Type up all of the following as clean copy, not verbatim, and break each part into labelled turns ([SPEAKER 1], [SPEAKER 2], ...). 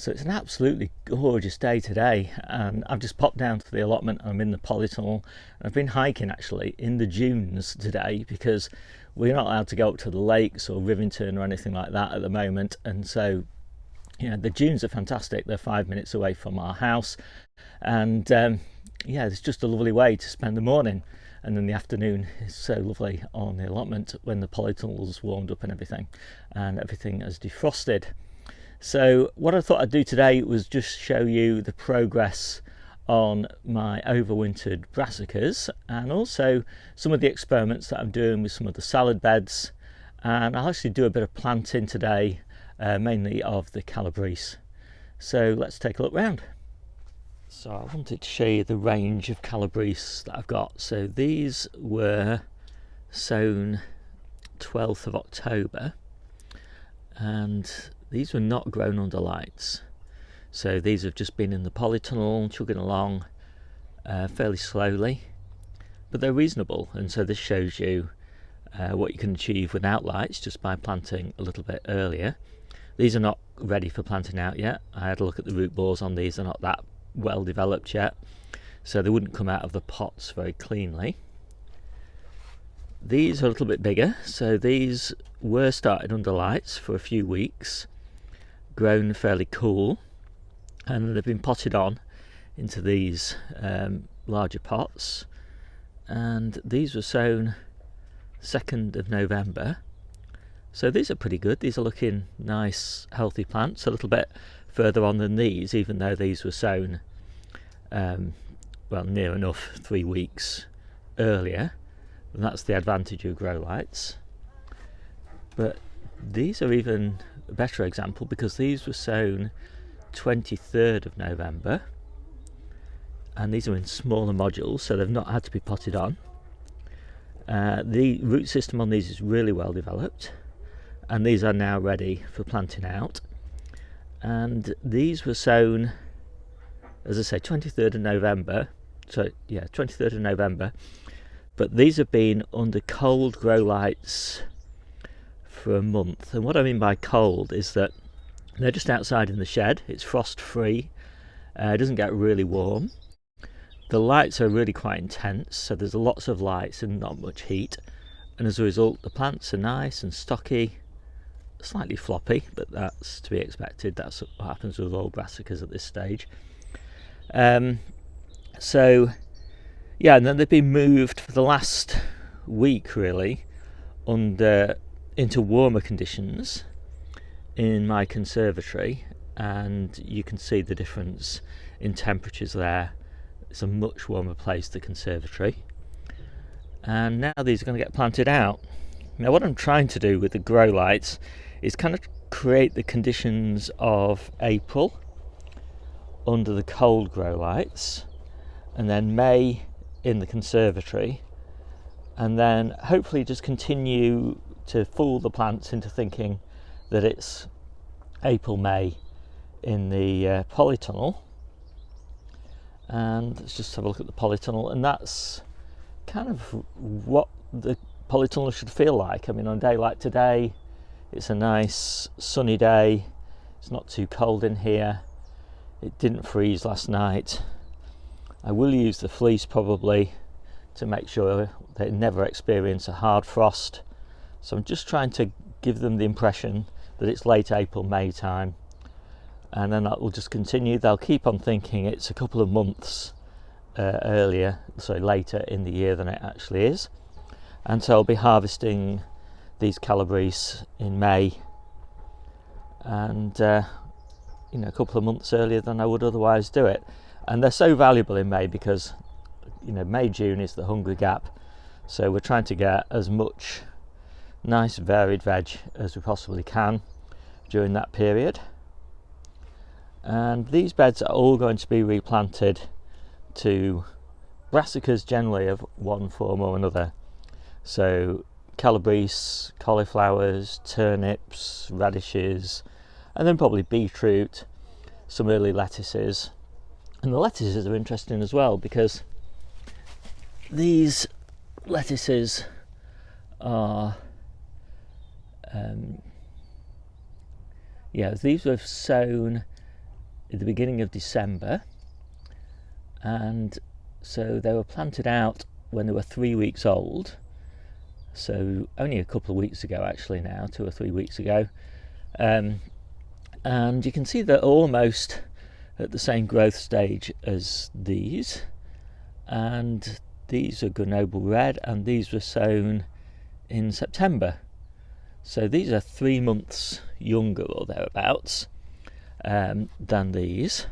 [SPEAKER 1] So it's an absolutely gorgeous day today, and I've just popped down to the allotment. I'm in the Polytunnel, and I've been hiking actually in the dunes today because we're not allowed to go up to the lakes or Rivington or anything like that at the moment. And so, the dunes are fantastic. They're 5 minutes away from our house, and it's just a lovely way to spend the morning. And then the afternoon is so lovely on the allotment when the polytunnel's warmed up and everything has defrosted. So what I thought I'd do today was just show you the progress on my overwintered brassicas, and also some of the experiments that I'm doing with some of the salad beds. And I'll actually do a bit of planting today, mainly of the calabrese. So let's take a look round. So I wanted to show you the range of calabrese that I've got. So these were sown 12th of October, and these were not grown under lights. So these have just been in the polytunnel, chugging along fairly slowly, but they're reasonable. And so this shows you what you can achieve without lights just by planting a little bit earlier. These are not ready for planting out yet. I had a look at the root balls on these. They're not that well developed yet, so they wouldn't come out of the pots very cleanly. These are a little bit bigger, so these were started under lights for a few weeks, grown fairly cool, and they've been potted on into these larger pots. And these were sown 2nd of November, so these are pretty good. These are looking nice, healthy plants. A little bit further on than these, even though these were sown near enough 3 weeks earlier. And that's the advantage of grow lights. But these are even a better example because these were sown 23rd of November, and these are in smaller modules, so they've not had to be potted on. The root system on these is really well developed, and these are now ready for planting out. And these were sown, as I say, 23rd of November. So yeah, 23rd of November. But these have been under cold grow lights for a month. And what I mean by cold is that they're just outside in the shed. It's frost free. It doesn't get really warm. The lights are really quite intense, so there's lots of lights and not much heat. And as a result, the plants are nice and stocky. Slightly floppy, but that's to be expected. That's what happens with all brassicas at this stage. And then they've been moved for the last week really into warmer conditions in my conservatory, and you can see the difference in temperatures there. It's a much warmer place, the conservatory. And now these are going to get planted out. Now what I'm trying to do with the grow lights is kind of create the conditions of April under the cold grow lights, and then May in the conservatory, and then hopefully just continue to fool the plants into thinking that it's April, May in the polytunnel. And let's just have a look at the polytunnel, and that's kind of what the polytunnel should feel like. I mean, on a day like today, it's a nice sunny day. It's not too cold in here. It didn't freeze last night. I will use the fleece probably to make sure they never experience a hard frost. So I'm just trying to give them the impression that it's late April, May time. And then that will just continue. They'll keep on thinking it's a couple of months later in the year than it actually is. And so I'll be harvesting these calabrese in May, and a couple of months earlier than I would otherwise do it. And they're so valuable in May because May, June is the hungry gap, so we're trying to get as much nice varied veg as we possibly can during that period. And these beds are all going to be replanted to brassicas generally of one form or another. So calabrese, cauliflowers, turnips, radishes, and then probably beetroot, some early lettuces. And the lettuces are interesting as well because these lettuces are these were sown at the beginning of December, and so they were planted out when they were 3 weeks old, so only a couple of weeks ago actually now, 2 or 3 weeks ago. And you can see they're almost at the same growth stage as these, and these are Grenoble Red, and these were sown in September, so these are 3 months younger or thereabouts than these,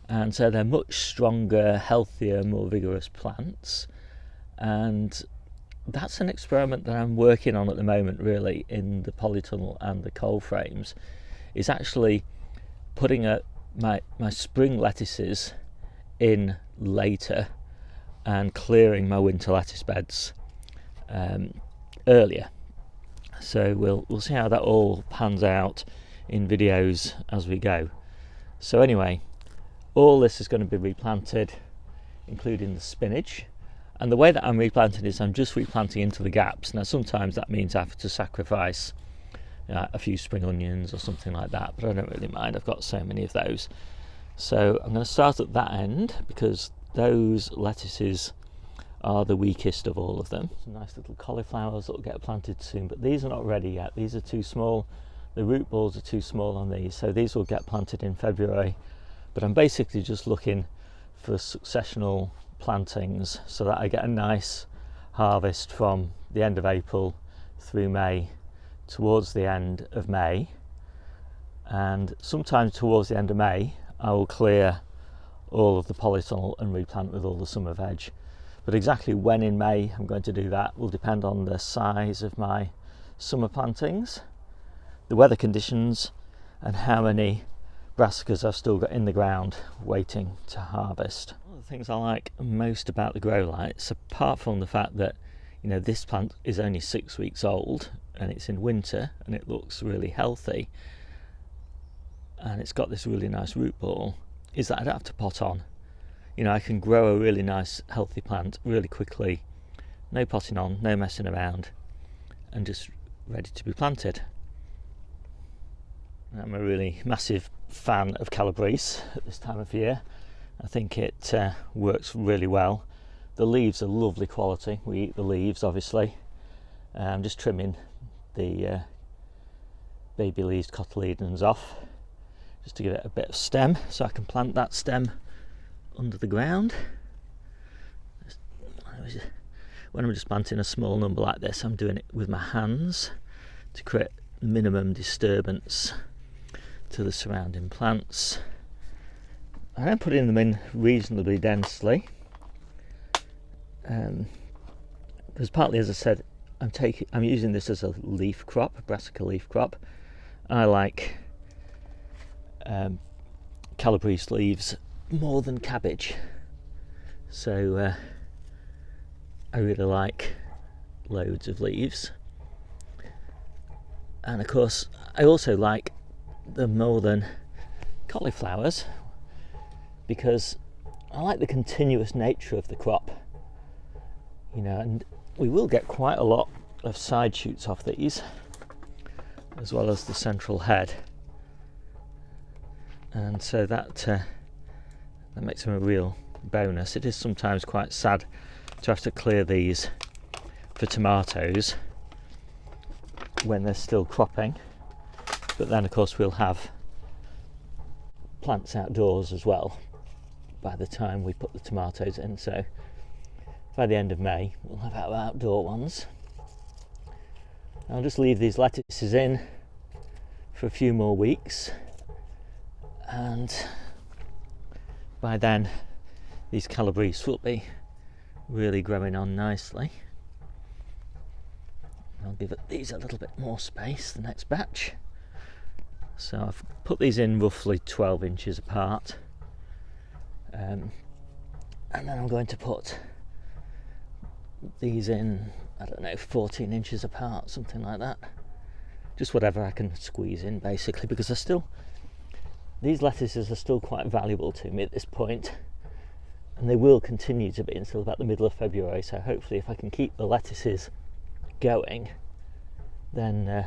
[SPEAKER 1] and so they're much stronger, healthier, more vigorous plants. And that's an experiment that I'm working on at the moment, really, in the polytunnel and the coal frames, is actually putting my spring lettuces in later and clearing my winter lettuce beds earlier. So we'll see how that all pans out in videos as we go. So anyway, all this is going to be replanted, including the spinach. And the way that I'm replanting is I'm just replanting into the gaps. Now sometimes that means I have to sacrifice a few spring onions or something like that, but I don't really mind, I've got so many of those. So I'm going to start at that end because those lettuces are the weakest of all of them. Some nice little cauliflowers that will get planted soon, but these are not ready yet. These are too small. The root balls are too small on these, so these will get planted in February. But I'm basically just looking for successional plantings so that I get a nice harvest from the end of April through May, towards the end of May. And sometime towards the end of May I will clear all of the polytunnel and replant with all the summer veg. But exactly when in May I'm going to do that will depend on the size of my summer plantings, the weather conditions, and how many brassicas I've still got in the ground waiting to harvest. One of the things I like most about the grow lights, apart from the fact that, you know, this plant is only 6 weeks old and it's in winter and it looks really healthy and it's got this really nice root ball, is that I don't have to pot on. You know, I can grow a really nice healthy plant really quickly, no potting on, no messing around, and just ready to be planted. I'm a really massive fan of calabrese at this time of year. I think it works really well. The leaves are lovely quality. We eat the leaves, obviously. I'm just trimming the baby leaves, cotyledons off, just to give it a bit of stem, so I can plant that stem under the ground. When I'm just planting a small number like this, I'm doing it with my hands to create minimum disturbance to the surrounding plants. I'm putting them in reasonably densely, because partly, as I said, I'm using this as a leaf crop, a brassica leaf crop. I like calabrese leaves more than cabbage, so I really like loads of leaves. And of course I also like them more than cauliflowers because I like the continuous nature of the crop, you know, and we will get quite a lot of side shoots off these as well as the central head, and so that makes them a real bonus. It is sometimes quite sad to have to clear these for tomatoes when they're still cropping, but then of course we'll have plants outdoors as well by the time we put the tomatoes in, so by the end of May we'll have our outdoor ones. I'll just leave these lettuces in for a few more weeks, and by then these calabrese will be really growing on nicely. I'll give these a little bit more space the next batch. So I've put these in roughly 12 inches apart, and then I'm going to put these in, I don't know, 14 inches apart, something like that. Just whatever I can squeeze in, basically, because these lettuces are still quite valuable to me at this point, and they will continue to be until about the middle of February. So hopefully if I can keep the lettuces going, then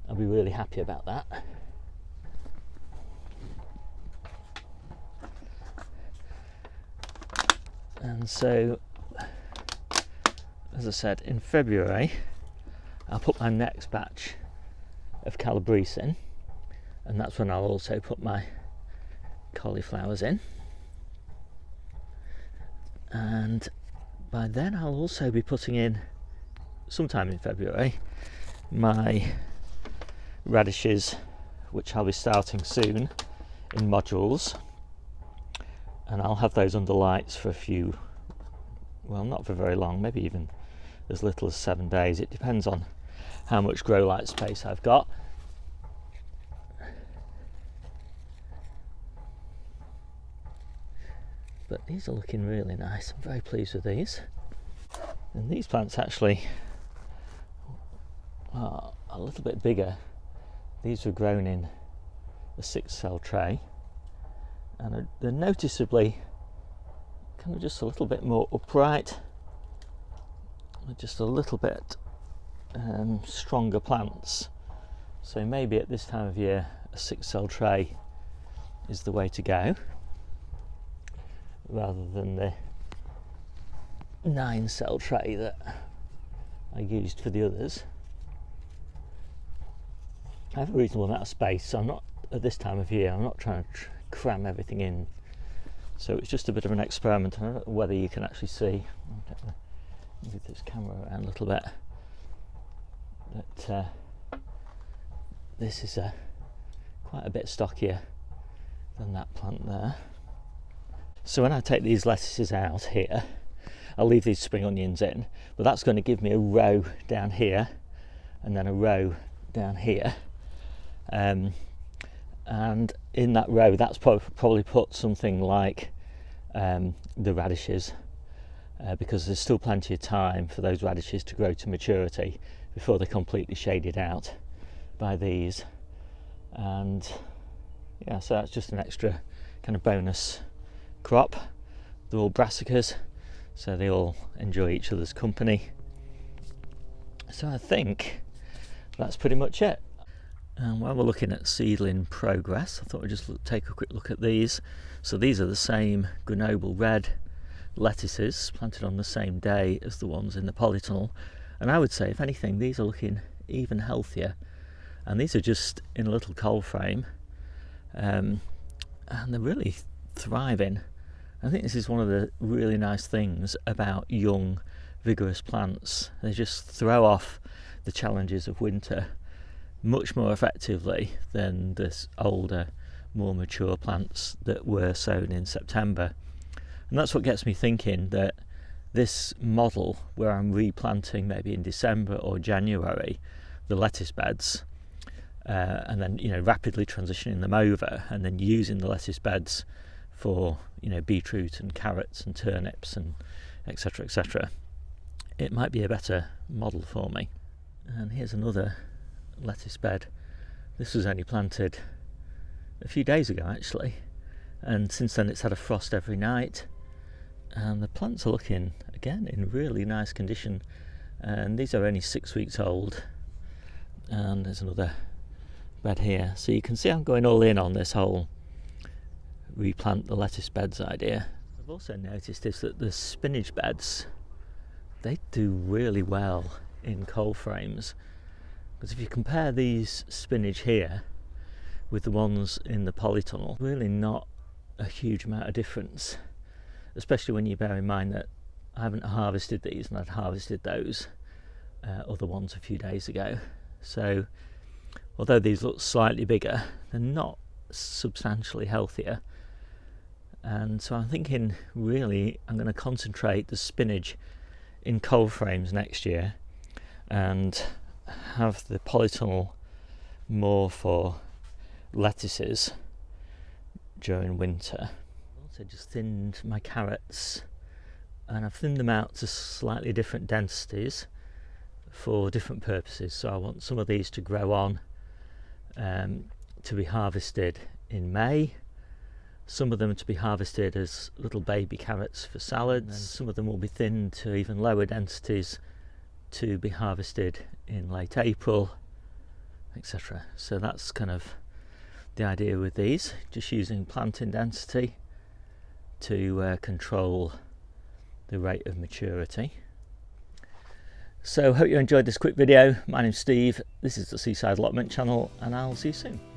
[SPEAKER 1] I'll be really happy about that. And so, as I said, in February I'll put my next batch of calabrese in, and that's when I'll also put my cauliflowers in. And by then I'll also be putting in, sometime in February, my radishes, which I'll be starting soon in modules, and I'll have those under lights for a few, well, not for very long, maybe even as little as 7 days. It depends on how much grow light space I've got. But these are looking really nice. I'm very pleased with these. And these plants actually are a little bit bigger. These were grown in a 6-cell tray, and they're noticeably kind of just a little bit more upright, just a little bit stronger plants. So maybe at this time of year a 6-cell tray is the way to go, rather than the 9-cell tray that I used for the others. I have a reasonable amount of space, so I'm not, at this time of year, I'm not trying to cram everything in. So it's just a bit of an experiment. I don't know whether you can actually see, I'll move this camera around a little bit, that this is quite a bit stockier than that plant there. So when I take these lettuces out here, I'll leave these spring onions in, but that's going to give me a row down here and then a row down here. And in that row, that's probably put something like the radishes, because there's still plenty of time for those radishes to grow to maturity before they're completely shaded out by these. And yeah, so that's just an extra kind of bonus crop. They're all brassicas, so they all enjoy each other's company. So I think that's pretty much it. And while we're looking at seedling progress, I thought we'd just take a quick look at these. So these are the same Grenoble red lettuces planted on the same day as the ones in the Polytunnel, and I would say, if anything, these are looking even healthier. And these are just in a little cold frame, and they're really thriving. I think this is one of the really nice things about young, vigorous plants. They just throw off the challenges of winter much more effectively than this older, more mature plants that were sown in September. And that's what gets me thinking that this model, where I'm replanting maybe in December or January the lettuce beds, and then rapidly transitioning them over, and then using the lettuce beds for beetroot and carrots and turnips and etc., etc., it might be a better model for me. And here's another lettuce bed. This was only planted a few days ago actually, and since then it's had a frost every night, and the plants are looking again in really nice condition. And these are only 6 weeks old. And there's another bed here, so you can see I'm going all in on this whole replant the lettuce beds idea. I've also noticed is that the spinach beds, they do really well in cold frames, because if you compare these spinach here with the ones in the Polytunnel, really not a huge amount of difference, especially when you bear in mind that I haven't harvested these, and I'd harvested those other ones a few days ago. So although these look slightly bigger, they're not substantially healthier. And so I'm thinking, really, I'm going to concentrate the spinach in cold frames next year and have the Polytunnel more for lettuces during winter. I've also just thinned my carrots, and I've thinned them out to slightly different densities for different purposes. So I want some of these to grow on to be harvested in May, some of them to be harvested as little baby carrots for salads, and some of them will be thinned to even lower densities to be harvested in late April, etc. So that's kind of the idea with these, just using planting density to control the rate of maturity. So hope you enjoyed this quick video. My name's Steve, this is the Seaside Allotment channel, and I'll see you soon.